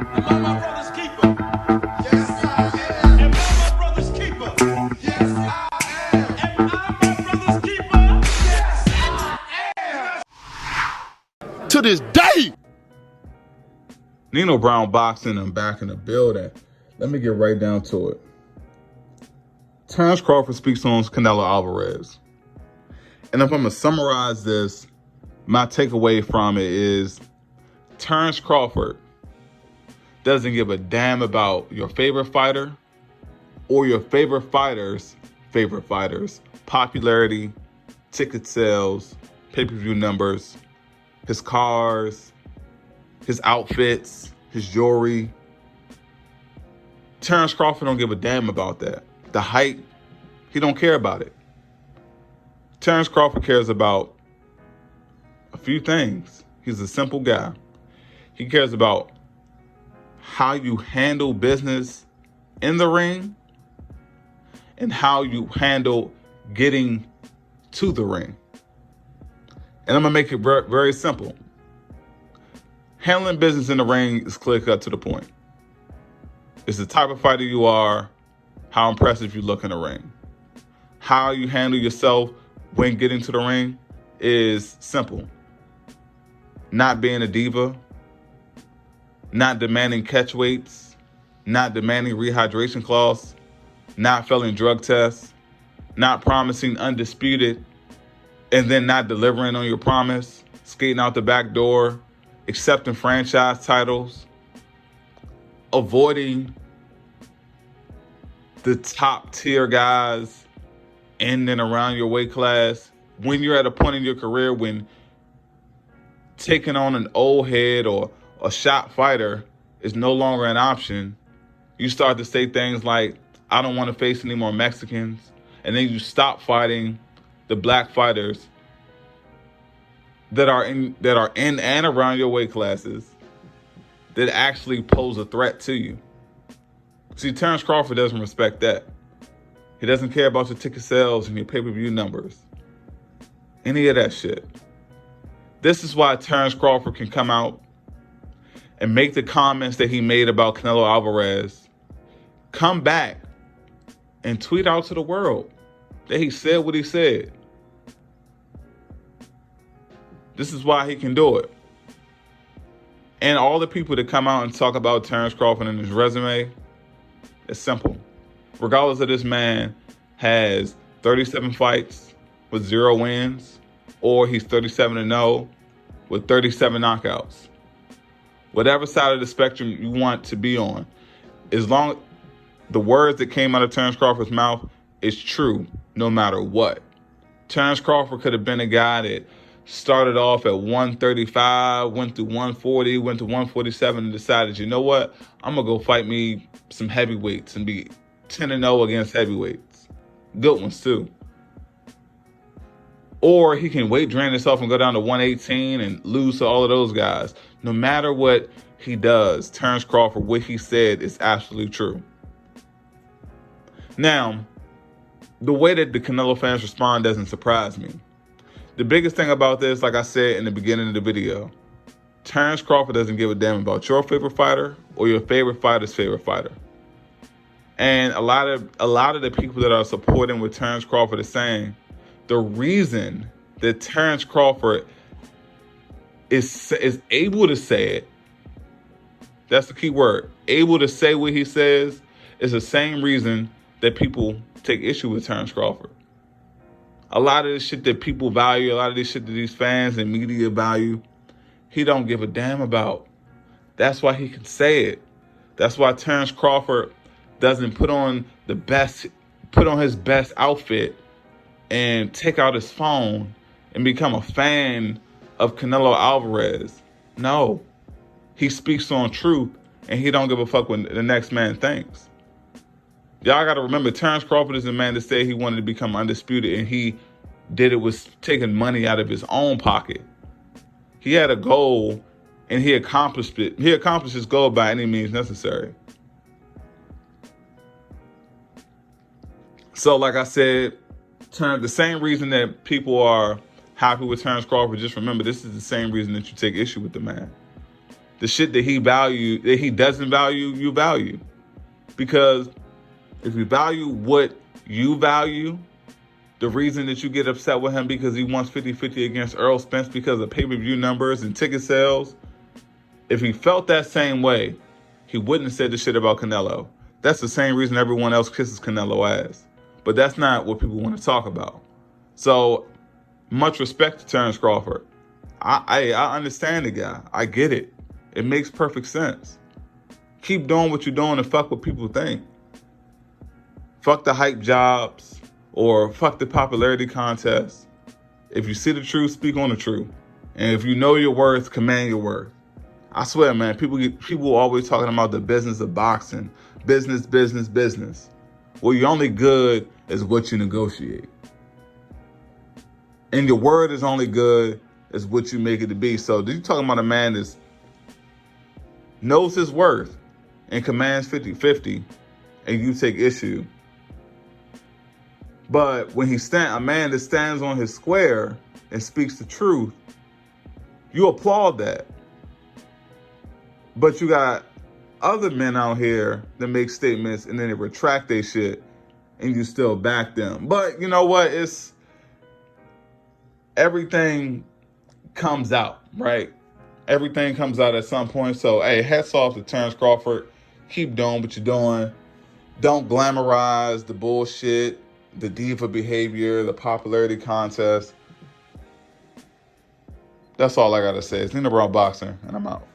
Am I my brother's keeper? Yes, I am. Am I my brother's keeper? Yes, I am. Am I my brother's keeper? Yes, I am. To this day. Nino Brown boxing and back in the building. Let me get right down to it. Terence Crawford speaks on Canelo Alvarez. And if I'm going to summarize this, my takeaway from it is Terence Crawford doesn't give a damn about your favorite fighter or your favorite fighter's popularity, ticket sales, pay-per-view numbers, his cars, his outfits, his jewelry. Terence Crawford don't give a damn about that. The hype, he don't care about it. Terence Crawford cares about a few things. He's a simple guy. He cares about how you handle business in the ring and how you handle getting to the ring. And I'm going to make it very, very simple. Handling business in the ring is clear cut to the point. It's the type of fighter you are, how impressive you look in the ring. How you handle yourself when getting to the ring is simple. Not being a diva, not demanding catch weights, not demanding rehydration cloths, not failing drug tests, not promising undisputed, and then not delivering on your promise, skating out the back door, accepting franchise titles, avoiding the top tier guys in and around your weight class. When you're at a point in your career when taking on an old head or a shot fighter is no longer an option, you start to say things like, I don't want to face any more Mexicans. And then you stop fighting the black fighters that are in and around your weight classes that actually pose a threat to you. See, Terence Crawford doesn't respect that. He doesn't care about your ticket sales and your pay-per-view numbers. Any of that shit. This is why Terence Crawford can come out and make the comments that he made about Canelo Alvarez, come back and tweet out to the world that he said what he said. This is why he can do it. And all the people that come out and talk about Terence Crawford and his resume, it's simple. Regardless of this man has 37 fights with 0 wins, or he's 37-0 with 37 knockouts. Whatever side of the spectrum you want to be on, as long the words that came out of Terence Crawford's mouth is true no matter what. Terence Crawford could have been a guy that started off at 135, went to 140, went to 147, and decided, you know what? I'm going to go fight me some heavyweights and be 10-0 against heavyweights. Good ones, too. Or he can weight drain himself and go down to 118 and lose to all of those guys. No matter what he does, Terence Crawford, what he said is absolutely true. Now, the way that the Canelo fans respond doesn't surprise me. The biggest thing about this, like I said in the beginning of the video, Terence Crawford doesn't give a damn about your favorite fighter or your favorite fighter's favorite fighter. And a lot of the people that are supporting what Terence Crawford is saying, the reason that Terence Crawford is able to say it, that's the key word, able to say what he says, is the same reason that people take issue with Terence Crawford. A lot of this shit that people value, a lot of this shit that these fans and media value, he don't give a damn about. That's why he can say it. That's why Terence Crawford doesn't put on his best outfit and take out his phone and become a fan of Canelo Alvarez. No. He speaks on truth and he don't give a fuck what the next man thinks. Y'all got to remember, Terence Crawford is the man that said he wanted to become undisputed, and he did it with taking money out of his own pocket. He had a goal, and he accomplished it. He accomplished his goal by any means necessary. So, like I said, the same reason that people are happy with Terence Crawford, just remember, this is the same reason that you take issue with the man. the shit that he doesn't value, you value. Because if you value what you value, the reason that you get upset with him because he wants 50-50 against Earl Spence because of pay-per-view numbers and ticket sales, if he felt that same way, he wouldn't have said the shit about Canelo. That's the same reason everyone else kisses Canelo ass. But that's not what people want to talk about. So, much respect to Terence Crawford. I understand the guy. I get it. It makes perfect sense. Keep doing what you're doing and fuck what people think. Fuck the hype jobs or fuck the popularity contest. If you see the truth, speak on the truth. And if you know your worth, command your worth. I swear, man, people always talking about the business of boxing. Business. Well, you're only good as what you negotiate. And your word is only good as what you make it to be. So you're talking about a man that knows his worth and commands 50-50, and you take issue. But when a man that stands on his square and speaks the truth, you applaud that. But you got other men out here that make statements and then they retract their shit and you still back them. But you know what? Everything comes out, right? Everything comes out at some point. So, hey, hats off to Terence Crawford. Keep doing what you're doing. Don't glamorize the bullshit, the diva behavior, the popularity contest. That's all I got to say. It's Nina Brown Boxing, and I'm out.